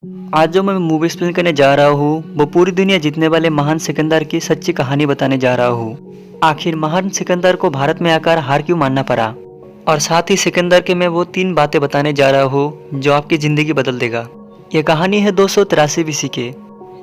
आज जो मैं मूवी एक्सप्लेन करने जा रहा हूँ वो पूरी दुनिया जीतने वाले महान सिकंदर की सच्ची कहानी बताने जा रहा हूँ। आखिर महान सिकंदर को भारत में आकर हार क्यों मानना पड़ा, और साथ ही सिकंदर के मैं वो 3 बातें बताने जा रहा हूँ जो आपकी जिंदगी बदल देगा। यह कहानी है 283 BC के,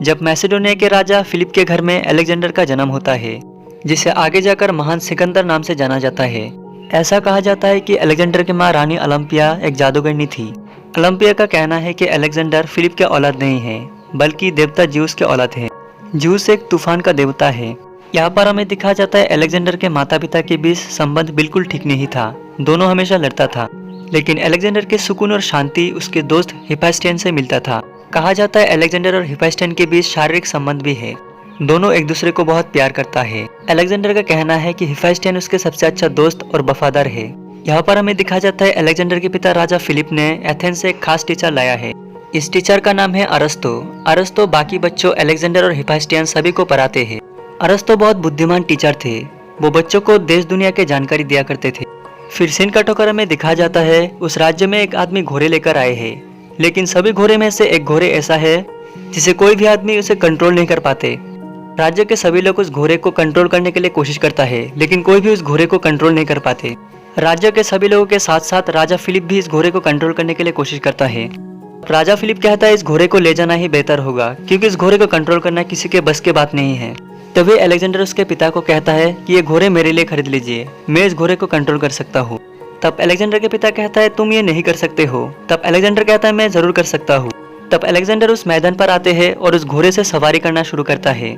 जब मैसेडोनिया के राजा फिलिप के घर में अलेक्जेंडर का जन्म होता है, जिसे आगे जाकर महान सिकंदर नाम से जाना जाता है। ऐसा कहा जाता है कि अलेक्जेंडर की माँ रानी ओलंपिया एक जादूगरनी थी। ओलंपिया का कहना है कि अलेक्जेंडर फिलिप के औलाद नहीं है, बल्कि देवता ज्यूस के औलाद है। ज्यूस एक तूफान का देवता है। यहाँ पर हमें दिखाया जाता है अलेक्जेंडर के माता पिता के बीच संबंध बिल्कुल ठीक नहीं था, दोनों हमेशा लड़ता था। लेकिन अलेक्जेंडर के सुकून और शांति उसके दोस्त हिफाइस्टोन से मिलता था। कहा जाता है अलेक्जेंडर और हिफाइस्टोन के बीच शारीरिक संबंध भी है, दोनों एक दूसरे को बहुत प्यार करता है। अलेक्जेंडर का कहना है कि हिफाइस्टोन उसके सबसे अच्छा दोस्त और वफादार है। यहाँ पर हमें दिखाया जाता है अलेक्जेंडर के पिता राजा फिलिप ने एथेंस से एक खास टीचर लाया है। इस टीचर का नाम है अरस्तो। अरस्तो बाकी बच्चों अलेक्जेंडर और हिफाइस्टोन सभी को पढ़ाते हैं। अरस्तो बहुत बुद्धिमान टीचर थे। वो बच्चों को देश दुनिया की जानकारी दिया करते थे। फिर सीन का टोकरा में दिखाया जाता है उस राज्य में एक आदमी घोड़े लेकर आए हैं, लेकिन सभी घोड़े में से एक घोड़े ऐसा है जिसे कोई भी आदमी उसे कंट्रोल नहीं कर पाते। राज्य के सभी लोग उस घोड़े को कंट्रोल करने के लिए कोशिश करता है, लेकिन कोई भी उस घोड़े को कंट्रोल नहीं कर पाते। राज्य के सभी लोगों के साथ साथ राजा फिलिप भी इस घोड़े को कंट्रोल करने के लिए कोशिश करता है। राजा फिलिप कहता है इस घोड़े को ले जाना ही बेहतर होगा, क्योंकि इस घोड़े को कंट्रोल करना किसी के बस की बात नहीं है। तभी अलेक्जेंडर उसके पिता को कहता है कि ये घोड़े मेरे लिए खरीद लीजिए, मैं इस घोड़े को कंट्रोल कर सकता हूँ। तब अलेक्जेंडर के पिता कहता है तुम ये नहीं कर सकते हो। तब अलेक्जेंडर कहता है मैं जरूर कर सकता हूँ। तब अलेक्जेंडर उस मैदान पर आते हैं और उस घोड़े से सवारी करना शुरू करता है।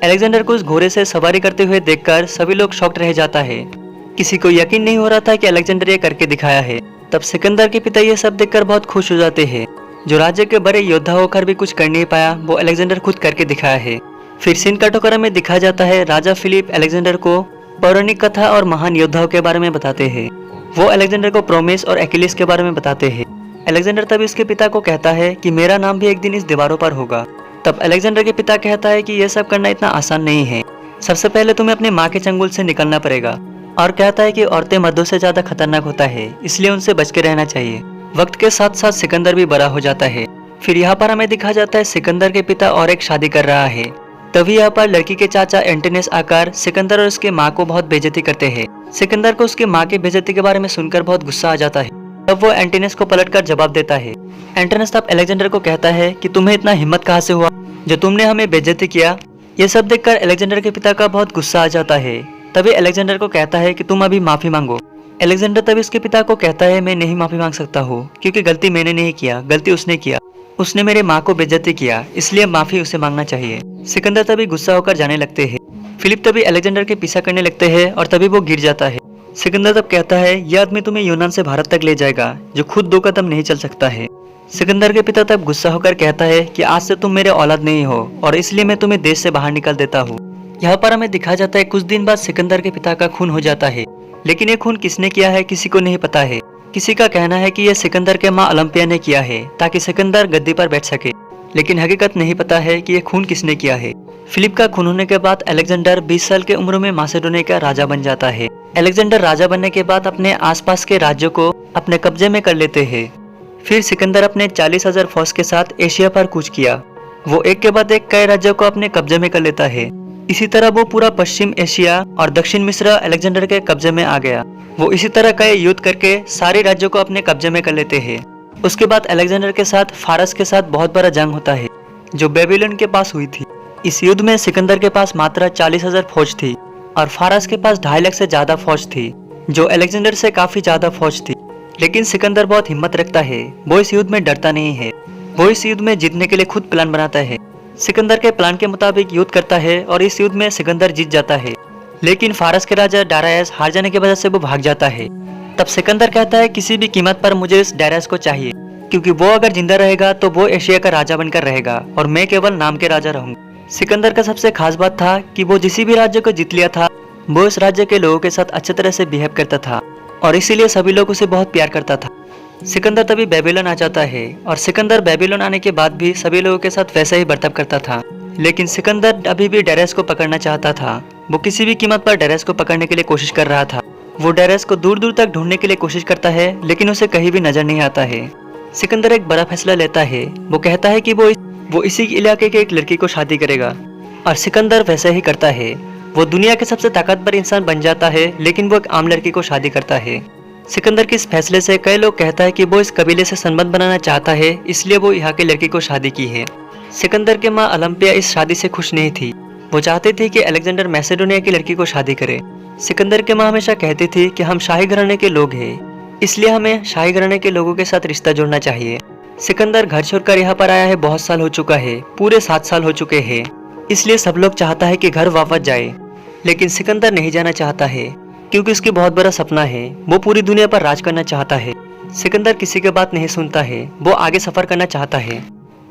अलेक्जेंडर को उस घोड़े से सवारी करते हुए देखकर सभी लोग शॉक्ड रह जाता है। किसी को यकीन नहीं हो रहा था कि अलेक्जेंडर ये करके दिखाया है। तब सिकंदर के पिता ये सब देखकर बहुत खुश हो जाते हैं। जो राज्य के बड़े योद्धा होकर भी कुछ कर नहीं पाया, वो अलेक्जेंडर खुद करके दिखाया है। फिर सीन का टोकरा में दिखाया जाता है राजा फिलिप अलेक्जेंडर को पौराणिक कथा और महान योद्धाओं के बारे में बताते हैं। वो अलेक्जेंडर को प्रोमिस और एक्विलिस के बारे में बताते हैं। अलेक्जेंडर तभी उसके पिता को कहता है कि मेरा नाम भी एक दिन इस दीवारों पर होगा। तब अलेक्जेंडर के पिता कहता है कि यह सब करना इतना आसान नहीं है। सबसे पहले तुम्हें अपने माँ के चंगुल से निकलना पड़ेगा, और कहता है कि औरतें मर्दों से ज्यादा खतरनाक होता है, इसलिए उनसे बच के रहना चाहिए। वक्त के साथ साथ सिकंदर भी बड़ा हो जाता है। फिर यहाँ पर हमें दिखा जाता है सिकंदर के पिता और एक शादी कर रहा है। तभी यहाँ पर लड़की के चाचा एंटिनस आकर सिकंदर और उसके माँ को बहुत बेइज्जती करते हैं। सिकंदर को उसकी माँ की बेइज्जती के बारे में सुनकर बहुत गुस्सा आ जाता है। तब वो एंटिनस को पलटकर जवाब देता है। एंटिनस तब अलेक्जेंडर को कहता है कि तुम्हें इतना हिम्मत कहाँ से हुआ जो तुमने हमें बेइज्जती किया। ये सब देखकर अलेक्जेंडर के पिता का बहुत गुस्सा आ जाता है। तभी अलेक्जेंडर को कहता है कि तुम अभी माफी मांगो। अलेक्जेंडर तभी उसके पिता को कहता है मैं नहीं माफी मांग सकता हूँ, क्योंकि गलती मैंने नहीं किया, गलती उसने किया। उसने मेरे माँ को बेइज्जती किया, इसलिए माफी उसे मांगना चाहिए। सिकंदर तभी गुस्सा होकर जाने लगते हैं। फिलिप तभी अलेक्जेंडर के पीछा करने लगते हैं और तभी वो गिर जाता है। सिकंदर तब कहता है यह आदमी तुम्हें यूनान से भारत तक ले जाएगा, जो खुद 2 कदम नहीं चल सकता है। सिकंदर के पिता तब गुस्सा होकर कहता है कि आज से तुम मेरे औलाद नहीं हो, और इसलिए मैं तुम्हें देश से बाहर निकाल देता हूँ। यहाँ पर हमें दिखा जाता है कुछ दिन बाद सिकंदर के पिता का खून हो जाता है, लेकिन ये खून किसने किया है किसी को नहीं पता है। किसी का कहना है कि यह सिकंदर के माँ ओलंपिया ने किया है ताकि सिकंदर गद्दी पर बैठ सके, लेकिन हकीकत नहीं पता है कि यह खून किसने किया है। फिलिप का खून होने के बाद अलेक्जेंडर 20 साल की उम्र में मैसेडोनिया का राजा बन जाता है। अलेक्जेंडर राजा बनने के बाद अपने आसपास के राज्यों को अपने कब्जे में कर लेते हैं। फिर सिकंदर अपने 40,000 फौज के साथ एशिया पर कूच किया। वो एक के बाद एक कई राज्यों को अपने कब्जे में कर लेता है। इसी तरह वो पूरा पश्चिम एशिया और दक्षिण मिस्र अलेक्जेंडर के कब्जे में आ गया। वो इसी तरह कई युद्ध करके सारे राज्यों को अपने कब्जे में कर लेते हैं। उसके बाद अलेक्जेंडर के साथ फारस के साथ बहुत बड़ा जंग होता है, जो बेबीलोन के पास हुई थी। इस युद्ध में सिकंदर के पास मात्र 40,000 फौज थी, और फारस के पास 2.5 लाख से ज्यादा फौज थी, जो अलेक्जेंडर से काफी ज्यादा फौज थी। लेकिन सिकंदर बहुत हिम्मत रखता है, वो इस युद्ध में डरता नहीं है। वो इस युद्ध में जीतने के लिए खुद प्लान बनाता है। सिकंदर के प्लान के मुताबिक युद्ध करता है और इस युद्ध में सिकंदर जीत जाता है। लेकिन फारस के राजा डारायस हार जाने की वजह से वो भाग जाता है। तब सिकंदर कहता है किसी भी कीमत पर मुझे इस डारायस को चाहिए, क्योंकि वो अगर जिंदा रहेगा तो वो एशिया का राजा बनकर रहेगा और मैं केवल नाम के राजा रहूंगा। सिकंदर का सबसे खास बात था कि वो जिस भी राज्य को जीत लिया था वो इस राज्य के लोगों के साथ अच्छी तरह से बिहेव करता था, और इसीलिए सभी लोग उसे बहुत प्यार करता था। सिकंदर तभी बेबीलोन आ जाता है, और सिकंदर बेबीलोन आने के बाद भी सभी लोगों के साथ वैसा ही बर्ताव करता था। लेकिन सिकंदर अभी भी डारायस को पकड़ना चाहता था। वो किसी भी कीमत पर डारायस को पकड़ने के लिए कोशिश कर रहा था। वो डारायस को दूर दूर तक ढूंढने के लिए कोशिश करता है, लेकिन उसे कहीं भी नजर नहीं आता है। सिकंदर एक बड़ा फैसला लेता है। वो कहता है कि वो इसी इलाके के एक लड़की को शादी करेगा और सिकंदर वैसा ही करता है। वो दुनिया के सबसे ताकतवर इंसान बन जाता है, लेकिन वो एक आम लड़की को शादी करता है। सिकंदर के इस फैसले से कई लोग कहता है कि वो इस कबीले से संबंध बनाना चाहता है, इसलिए वो यहाँ के लड़की को शादी की है। सिकंदर के माँ ओलंपिया इस शादी से खुश नहीं थी। वो चाहती थी कि अलेक्जेंडर मैसेडोनिया की लड़की को शादी करे। सिकंदर के माँ हमेशा कहती थी कि हम शाही घराने के लोग हैं, इसलिए हमें शाही घराने के लोगों के साथ रिश्ता जोड़ना चाहिए। सिकंदर घर छोड़कर यहाँ पर आया है, बहुत साल हो चुका है, पूरे 7 साल हो चुके हैं, इसलिए सब लोग चाहता है कि घर वापस जाए। लेकिन सिकंदर नहीं जाना चाहता है क्योंकि उसकी बहुत बड़ा सपना है, वो पूरी दुनिया पर राज करना चाहता है। सिकंदर किसी की बात नहीं सुनता है, वो आगे सफर करना चाहता है।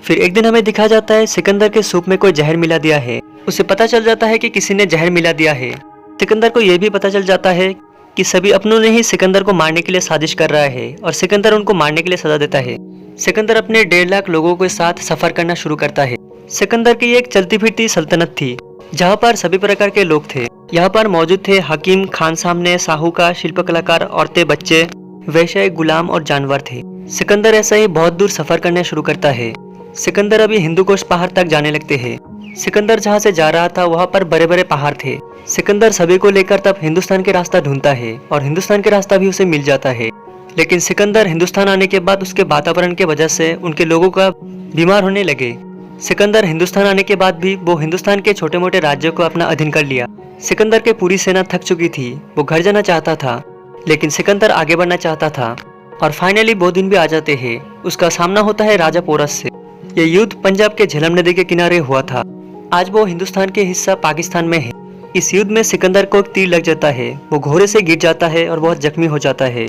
फिर एक दिन हमें दिखा जाता है सिकंदर के सूप में कोई जहर मिला दिया है। उसे पता चल जाता है कि किसी ने जहर मिला दिया है। सिकंदर को यह भी पता चल जाता है कि सभी अपनों ने ही सिकंदर को मारने के लिए साजिश कर रहा है और सिकंदर उनको मारने के लिए सजा देता है। सिकंदर अपने 1.5 लाख लोगों के साथ सफर करना शुरू करता है। सिकंदर की एक चलती फिरती सल्तनत थी जहाँ पर सभी प्रकार के लोग थे। यहाँ पर मौजूद थे हकीम, खान सामने, साहूकार, शिल्प कलाकार, औरतें, बच्चे, वैश्य, गुलाम और जानवर थे। सिकंदर ऐसा ही बहुत दूर सफर करना शुरू करता है। सिकंदर अभी हिंदुकुश पहाड़ तक जाने लगते हैं। सिकंदर जहाँ से जा रहा था वहाँ पर बड़े बड़े पहाड़ थे। सिकंदर सभी को लेकर तब हिंदुस्तान के रास्ता ढूंढता है और हिंदुस्तान के रास्ता भी उसे मिल जाता है। लेकिन सिकंदर हिंदुस्तान आने के बाद उसके वातावरण के वजह से उनके लोगों का बीमार होने लगे। सिकंदर हिंदुस्तान आने के बाद भी वो हिंदुस्तान के छोटे मोटे राज्यों को अपना अधीन कर लिया। सिकंदर की पूरी सेना थक चुकी थी, वो घर जाना चाहता था, लेकिन सिकंदर आगे बढ़ना चाहता था। और फाइनली वो दिन भी आ जाते हैं। उसका सामना होता है राजा पोरस से। ये युद्ध पंजाब के झेलम नदी के किनारे हुआ था। आज वो हिंदुस्तान के हिस्सा पाकिस्तान में है। इस युद्ध में सिकंदर को एक तीर लग जाता है, वो घोड़े से गिर जाता है और बहुत जख्मी हो जाता है।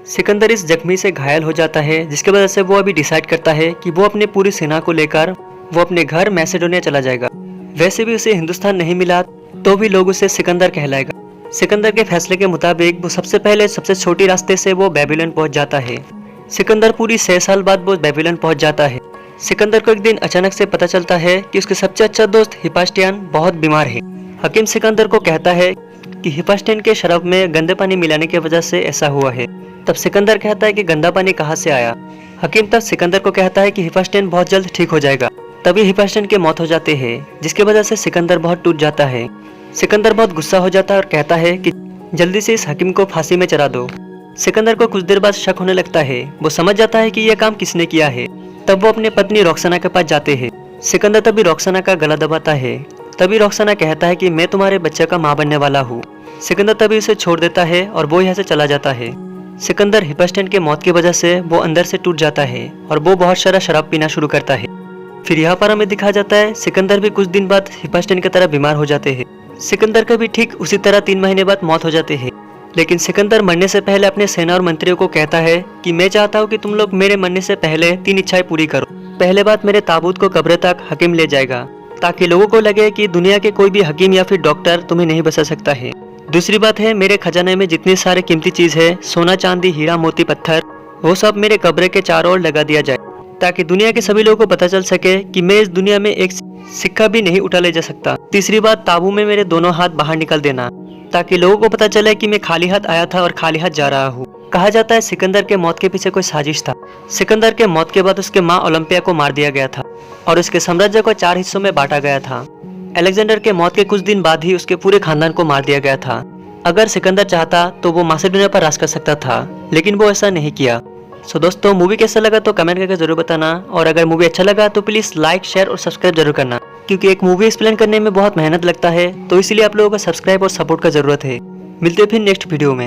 सिकंदर इस जख्मी से घायल हो जाता है, जिसके वजह से वो अभी डिसाइड करता है कि वो अपने पूरी सेना को लेकर वो अपने घर मैसेडोनिया चला जाएगा। वैसे भी उसे हिंदुस्तान नहीं मिला तो भी लोग उसे सिकंदर कहलाएगा। सिकंदर के फैसले के मुताबिक वो सबसे पहले सबसे छोटी रास्ते से वो बेबीलोन पहुंच जाता है। सिकंदर पूरी 6 साल बाद वो बेबीलोन पहुंच जाता है। सिकंदर को एक दिन अचानक से पता चलता है कि उसके सबसे अच्छा दोस्त हिफास्टियन बहुत बीमार है। हकीम सिकंदर को कहता है कि हिफास्टियन के शराब में गंदे पानी मिलाने की वजह से ऐसा हुआ है। तब सिकंदर कहता है कि गंदा पानी कहाँ से आया। हकीम तब सिकंदर को कहता है कि हिफास्टियन बहुत जल्द ठीक हो जाएगा। तभी हिफास्टियन की मौत हो जाती है, जिसकी वजह से सिकंदर बहुत टूट जाता है। सिकंदर बहुत गुस्सा हो जाता है और कहता है कि जल्दी से इस हकीम को फांसी में चढ़ा दो। सिकंदर को कुछ देर बाद शक होने लगता है। वो समझ जाता है कि यह काम किसने किया है। तब वो अपनी पत्नी रोक्साना के पास जाते हैं। सिकंदर तभी रोक्साना का गला दबाता है। तभी रोक्साना कहता है कि मैं तुम्हारे बच्चे का माँ बनने वाला हूँ। सिकंदर तभी उसे छोड़ देता है और वो यहाँ से चला जाता है। सिकंदर हिफास्टियन के मौत की वजह से वो अंदर से टूट जाता है और वो बहुत सारा शराब पीना शुरू करता है। फिर यहाँ पर हमें दिखा जाता है सिकंदर भी कुछ दिन बाद हिफास्टियन की तरह बीमार हो जाते हैं। सिकंदर का भी ठीक उसी तरह 3 महीने बाद मौत हो जाती है। लेकिन सिकंदर मरने से पहले अपने सेना और मंत्रियों को कहता है कि मैं चाहता हूँ कि तुम लोग मेरे मरने से पहले 3 इच्छाएं पूरी करो। पहले बात, मेरे ताबूत को कब्र तक हकीम ले जाएगा ताकि लोगों को लगे कि दुनिया के कोई भी हकीम या फिर डॉक्टर तुम्हें नहीं बचा सकता है। दूसरी बात है, मेरे खजाने में जितनी सारे कीमती चीज है, सोना, चांदी, हीरा, मोती, पत्थर, वो सब मेरे कब्र के चारों ओर लगा दिया जाए ताकि दुनिया के सभी लोगों को पता चल सके कि मैं इस दुनिया में एक सिक्का भी नहीं उठा ले जा सकता। तीसरी बात, ताबू में मेरे दोनों हाथ बाहर निकल देना ताकि लोगों को पता चले कि मैं खाली हाथ आया था और खाली हाथ जा रहा हूँ। कहा जाता है सिकंदर के मौत के पीछे कोई साजिश था। सिकंदर के मौत के बाद उसके माँ ओलंपिया को मार दिया गया था और उसके साम्राज्य को 4 हिस्सों में बांटा गया था। अलेक्जेंडर के मौत के कुछ दिन बाद ही उसके पूरे खानदान को मार दिया गया था। अगर सिकंदर चाहता तो वो मैसेडोनिया पर राज कर सकता था, लेकिन वो ऐसा नहीं किया। सो दोस्तों, मूवी कैसा लगा तो कमेंट करके जरूर बताना, और अगर मूवी अच्छा लगा तो प्लीज लाइक, शेयर और सब्सक्राइब जरूर करना, क्योंकि एक मूवी एक्सप्लेन करने में बहुत मेहनत लगता है, तो इसीलिए आप लोगों को सब्सक्राइब और सपोर्ट का जरूरत है। मिलते हैं फिर नेक्स्ट वीडियो में।